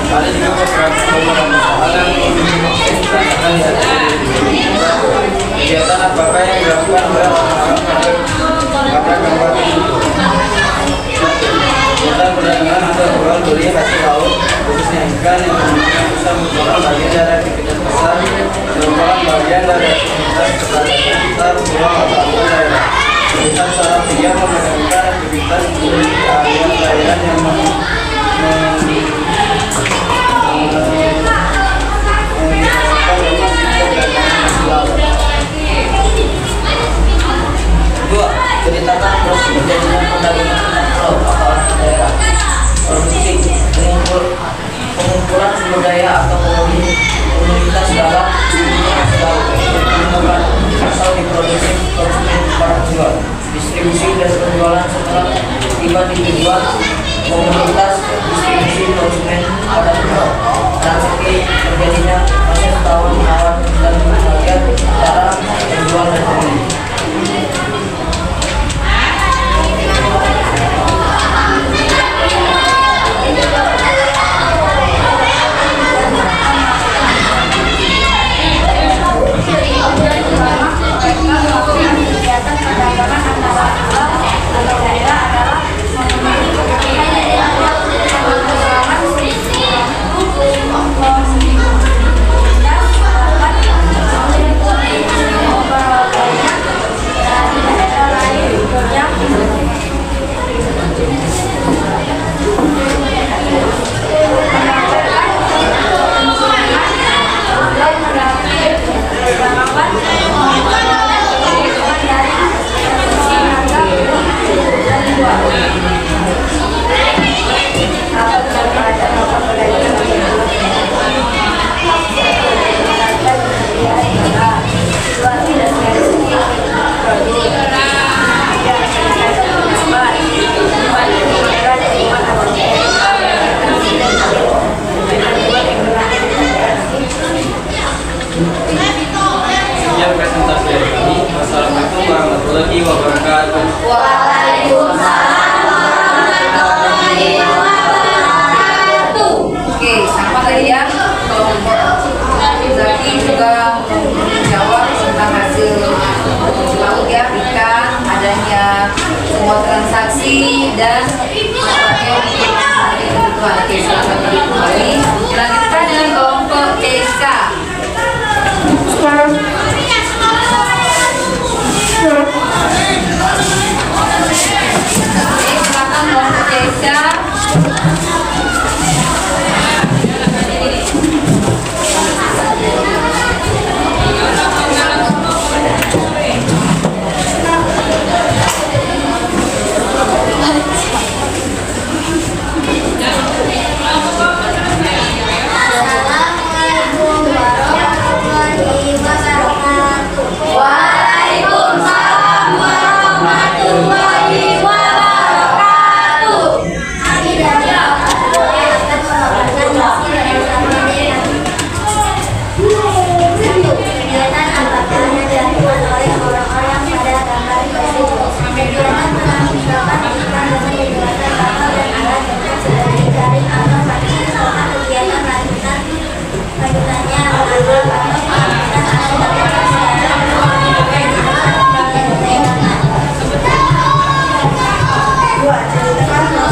Speaker 4: Ada juga beberapa permasalahan yang kegiatan apakah yang dilakukan oleh orang-orang pada gambar itu. Kegiatan perdagangan atau jual beli hasil laut khususnya ikan yang kemungkinan bisa merupakan bagian dari aktivitas pasar, merupakan bagian dari aktivitas sekitar pulau atau daerah. Melihat secara dia memegang aktivitas di area perairan yang
Speaker 1: Dua, ceritakan proses terjadinya perdagangan pulau atau daerah. Produksi, pengumpulan sumber daya atau komunitas dalam ditemukan asal diproduksi konsumen para penjual. Distribusi dan penjualan setelah tiba di tujuan komunitas distribusi konsumen pada penjual. Transaksi terjadinya proses tawar menawar dan pembagian antara penjual dan pembeli.
Speaker 4: sekian presentasi dari kami. Wassalamualaikum warahmatullahi wabarakatuh.
Speaker 2: Waalaikumsalam warahmatullahi wabarakatuh.
Speaker 3: Oke, sama tadi ya, kelompok Zaki juga menjawab tentang hasil laut ya, ikan, adanya semua transaksi dan manfaatnya untuk kebutuhan. Oke, silakan kembali. Dilanjutkan dengan kelompok TK. Silakan kelompok TK.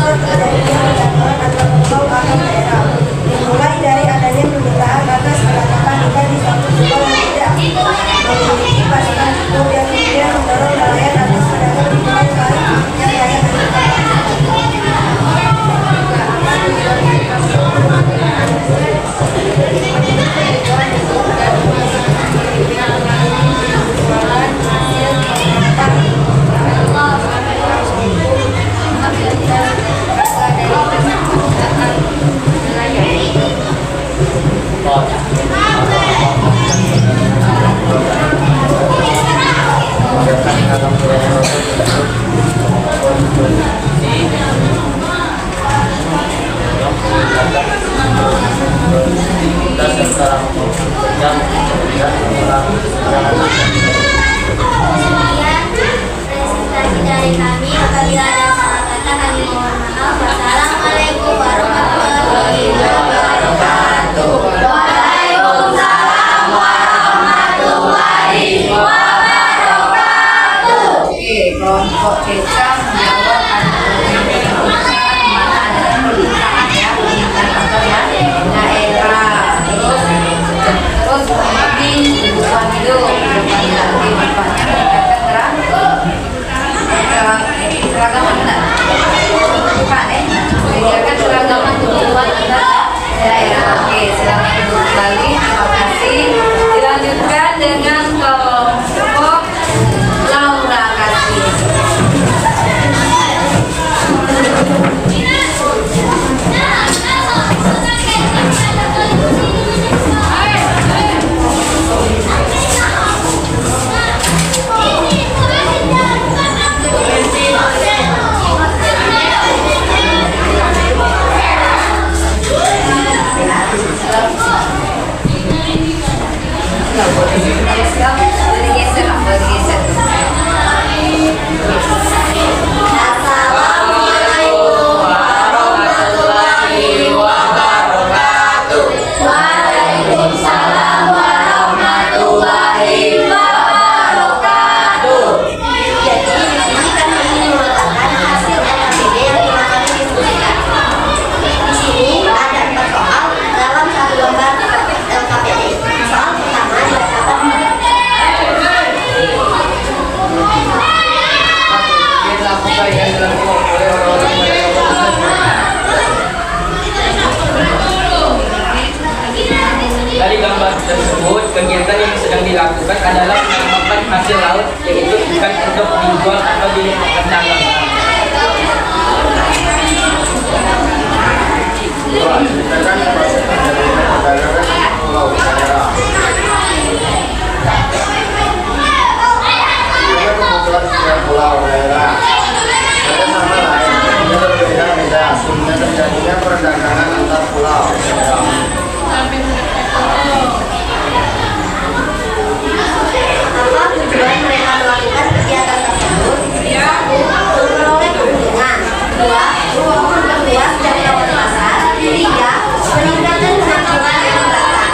Speaker 2: menyorot adanya perdagangan antar pulau antar daerah, dimulai dari adanya permintaan atas penangkapan ikan di suatu pulau yang tidak memiliki pasukan cukup yang kemudian mendorong nelayan atas pedagang di pulau lain yang layak
Speaker 5: Sekian presentasi dari kami. Apabila ada salah kata kami mohon maaf. Wassalamualaikum warahmatullahi wabarakatuh. Waalaikumsalam warahmatullahi wabarakatuh.
Speaker 3: Oke, kelompok desa menjawab mana ada permintaan ya, permintaan kantor ya, daerah. Terus ini kebutuhan hidup, bapaknya meningkatkan keragaman benar. Bukan menyediakan keragaman kebutuhan antar daerah. Oke, silakan ibu kembali. Terima kasih. Dilanjutkan dengan kelompok Laura Kasih. Boleh geser lah, boleh geser.
Speaker 5: Assalamualaikum warahmatullahi wabarakatuh. Waalaikumsalam warahmatullahi wabarakatuh.
Speaker 2: Jadi di sini kami ingin mengatakan hasil LKPD yang telah kami diskusikan. Di sini ada 4 soal dalam satu lembar LKPD. Soal pertama dibacakan
Speaker 4: Dilakukan yang dilakukan oleh orang-orang dari gambar tersebut, kegiatan yang sedang dilakukan adalah penangkapan hasil laut, yaitu ikan untuk dijual atau diperdagangkan.
Speaker 6: Ceritakan proses terjadinya perdagangan pulau daerah. Juga kebetulan setiap pulau daerah ada nama lain, ini berbeda-beda sehingga terjadinya perdagangan antar pulau daerah.
Speaker 2: apa tujuan mereka melakukan kegiatan tersebut. 1. Memperoleh keuntungan. 2. Memperluas jangkauan pasar. 3. Meningkatkan kemampuan yang merata.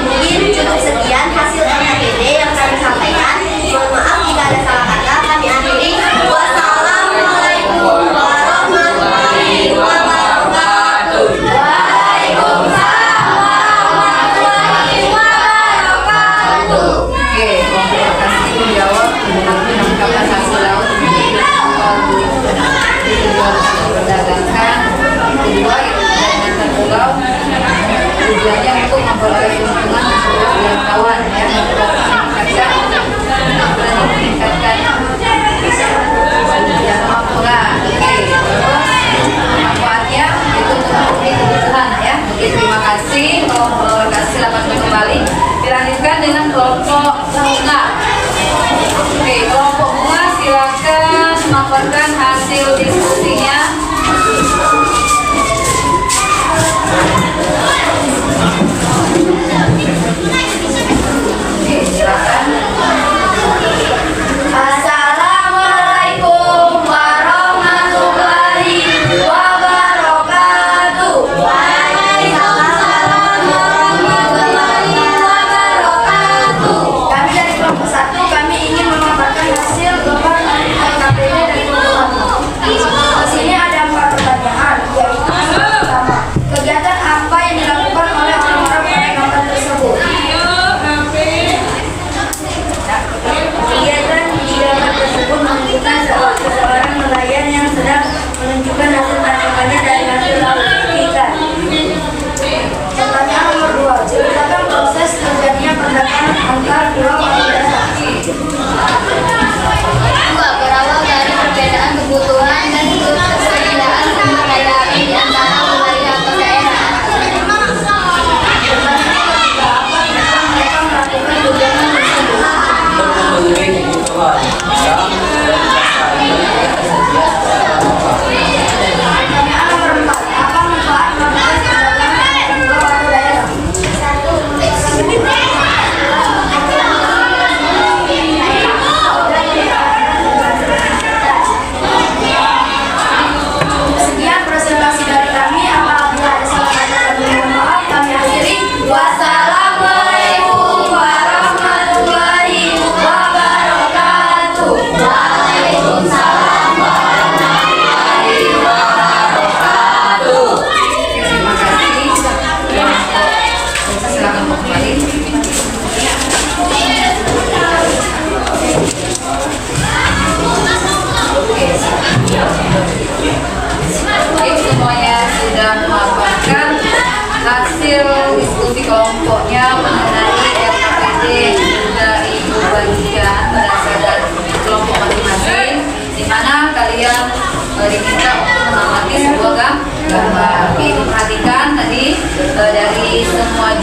Speaker 2: Mungkin cukup sekian hasil LKPD yang kami sampaikan. Mohon maaf jika ada salah kata. Kami akhiri. Wassalamualaikum warahmatullahi wabarakatuh.
Speaker 5: Waalaikumsalam warahmatullahi wabarakatuh.
Speaker 3: Oke, kelompok kasih menjawab tentang penangkapan hasil laut dijual atau diperdagangkan. Kedua, yaitu antar pulau. Tujuannya untuk memperoleh keuntungan sesuai jangkauan ya, meningkatkan kemampuan. Oke, terus manfaatnya itu untuk memenuhi kebutuhan ya. Oke, terima kasih. Kelompok kasih dapat kembali. Dilanjutkan dengan kelompok bunga. Oke, kelompok bunga silakan melaporkan hasil diskusinya. Oke, silakan.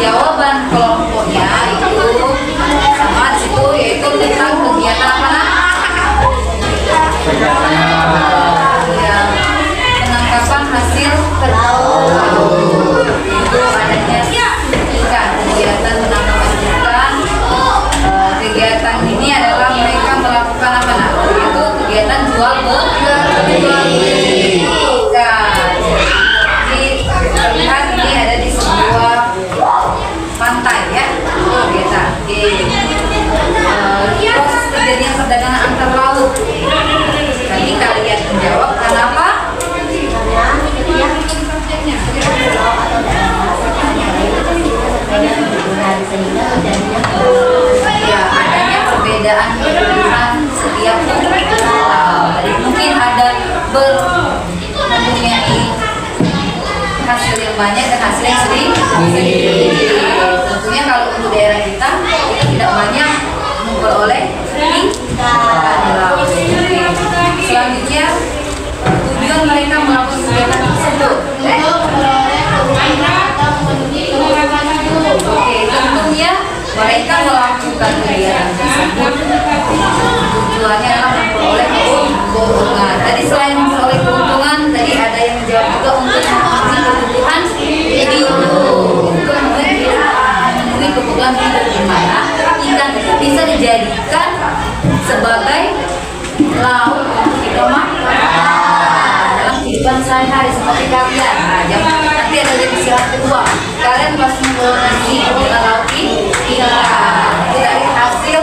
Speaker 3: jawaban kelompoknya itu sama di situ, yaitu tentang kegiatan apa nak? Ya, penangkapan hasil laut. Itu adanya ikan, kegiatan penangkapan ikan. Kegiatan ini adalah mereka melakukan apa nak? Itu kegiatan jual beli ikan. Lihat ini ada di sebuah pantai ya, kita proses terjadinya perdagangan antar laut. Nanti kalian menjawab kenapa?
Speaker 2: Karena setiap pulau atau daerah berbeda kebutuhan sehingga terjadinya
Speaker 3: Ya, adanya perbedaan kebutuhan setiap pulau. Jadi mungkin ada mempunyai hasil yang banyak dan hasil yang sedikit. Tentunya kalau untuk daerah kita tidak banyak memperoleh ikan di laut. Selanjutnya tujuan mereka melakukan kegiatan tersebut. Oke, tentunya mereka melakukan kegiatan tersebut tujuannya adalah memperoleh keuntungan. Tadi selain memperoleh keuntungan, tadi ada yang menjawab juga untuk memenuhi kebutuhan hidup. Untuk memenuhi kebutuhan hidup di mana ikan bisa dijadikan sebagai lauk untuk kita makan dalam kehidupan sehari-hari seperti kalian. Nanti ada di istirahat kedua. Kalian pasti memproduksi dengan lauk ikan. Dari hasil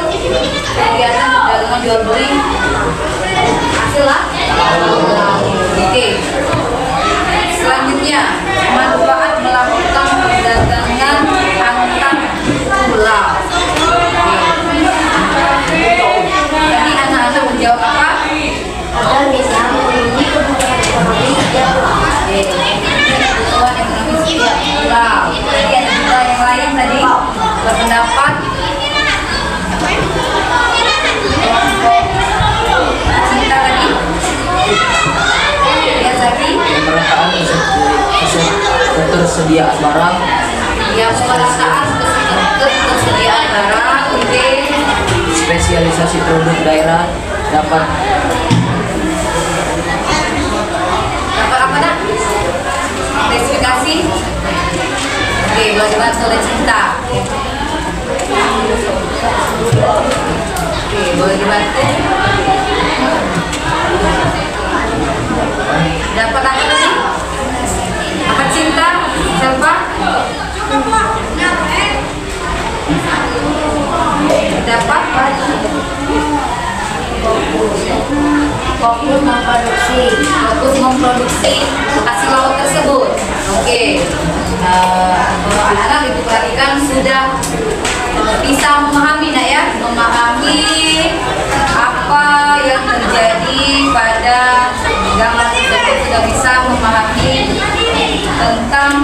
Speaker 3: kegiatan perdagangan jual beli hasil lauk. Oke. Selanjutnya, manfaat melakukan perdagangan antar pulau. Tadi anak-anak menjawab apa?
Speaker 2: agar bisa memenuhi kebutuhan ekonomi setiap pulau.
Speaker 3: Kebutuhan ekonomi setiap pulau. Tadi ada juga yang lain tadi berpendapat cinta tadi. Ya tadi.
Speaker 1: Pemerataan ketersediaan barang.
Speaker 3: Ya pemerataan ketersediaan barang. Oke.
Speaker 1: Spesialisasi produk daerah dapat
Speaker 3: Apa nak? Spesifikasi. Oke, boleh dibantu oleh Cinta. Oke, boleh dibantu. Dapat apa tadi? Apa Cinta? Siapa? Dapat
Speaker 2: Fokus
Speaker 3: memproduksi hasil laut tersebut. Oke. Anak-anak diperhatikan sudah bisa memahami nak ya, memahami apa yang terjadi pada gambar tersebut, sudah bisa memahami tentang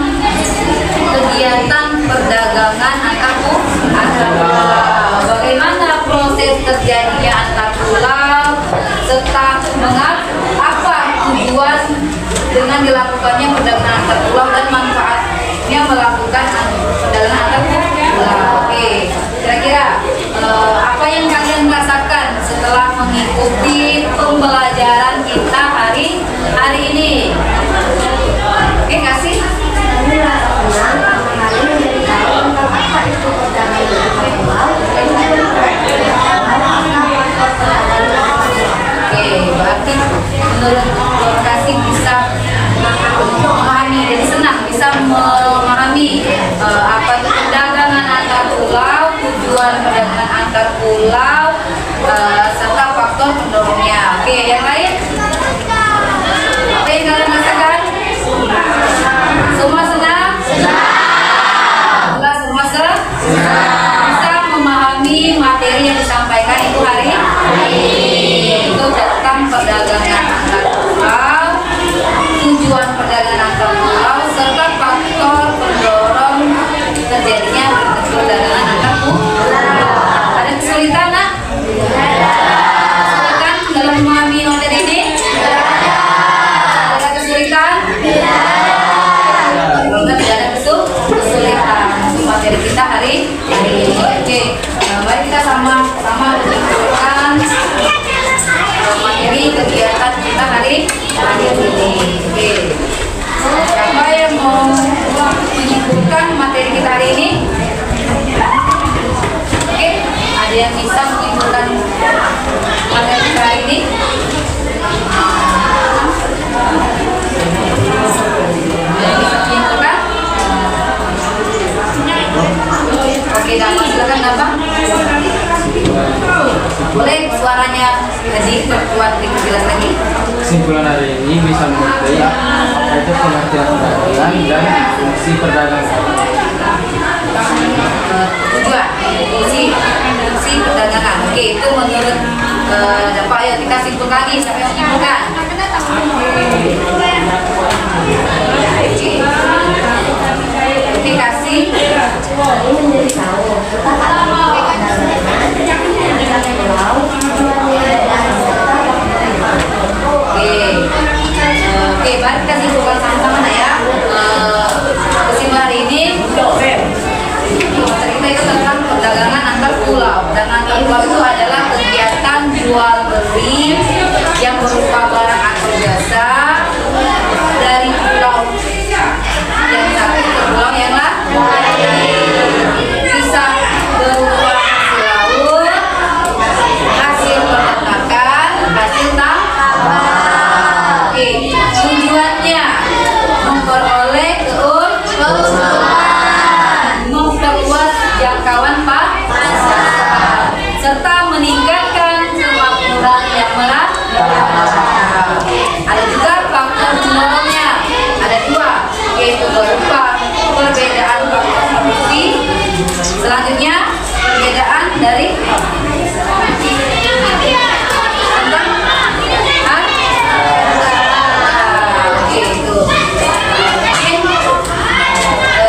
Speaker 3: kegiatan perdagangan antar pulau. Bagaimana proses terjadinya antar pulau serta apa tujuan dengan dilakukannya perdagangan antar pulau dan manfaatnya melakukan perdagangan antar pulau. Oke, kira-kira apa yang kalian rasakan setelah mengikuti pembelajaran kita hari ini? Oke, kasih.
Speaker 2: Kami merasa senang karena kami menjadi tahu tentang apa itu perdagangan antar pulau dan
Speaker 3: Oke, berarti menurut lokasi bisa memahami, jadi senang bisa memahami apa itu perdagangan antar pulau, tujuan perdagangan antar pulau, serta faktor pendorongnya. Oke, yang lain? Apa yang kalian rasakan? Semua senang? Senang. Semua senang? Bisa memahami materi yang disampaikan itu hari itu tentang perdagangan antar pulau, tujuan perdagangan antar pulau, serta faktor pendorong terjadinya perdagangan antar pulau. Ada kesulitan nak? materi kita hari ini. Oke, mari kita sama-sama menyimpulkan materi kegiatan kita hari ini. Oke, siapa yang mau menyimpulkan materi kita hari ini? Oke, ada yang bisa menyimpulkan materi kita hari ini? Oke, Dampak, silakan Dampak. Boleh suaranya diperkuat, diperjelas lagi.
Speaker 4: Kesimpulan hari ini bisa mengerti apa itu pengertian perdagangan dan fungsi perdagangan.
Speaker 3: Tujuan, fungsi perdagangan. Oke, itu menurut Dampak. Ya, kita simpulkan lagi. Siapa yang simpulkan? Oke, kasih.
Speaker 2: Ini menjadi tahu betapa perdagangan antar pulau,
Speaker 3: Oke, mari kita simpulkan sama-sama ya. Kesimpulan hari ini cerita itu tentang perdagangan antar pulau. Dan antar pulau itu adalah kegiatan jual beli yang berupa barang atau jasa dari pulau yang satu ke pulau yang lain. Bisa berupa hasil laut, hasil peternakan, hasil tambang. Oke, tujuannya memperoleh keuntungan, memperluas jangkauan pasar, serta meningkatkan kemakmuran yang merata. Ada juga faktor pendorongnya, ada dua, yaitu berupa perbedaan faktor produksi, selanjutnya perbedaan dari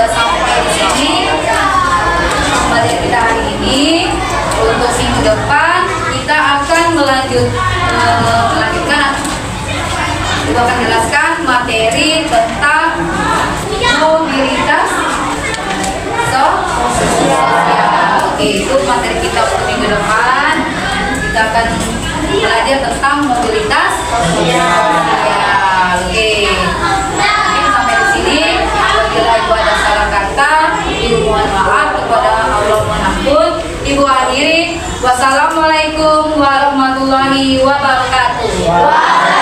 Speaker 3: sampai di sini materi kita hari ini. Untuk minggu depan kita akan melanjutkan. Kita akan jelaskan materi tentang mobilitas sosial. Oke, itu materi kita untuk minggu depan. Kita akan belajar tentang mobilitas sosial. Oke, mungkin sampai di sini. Apabila ibu ada salah kata, ibu mohon maaf. Kepada Allah mohon ampun. Ibu akhiri. Wassalamualaikum warahmatullahi wabarakatuh.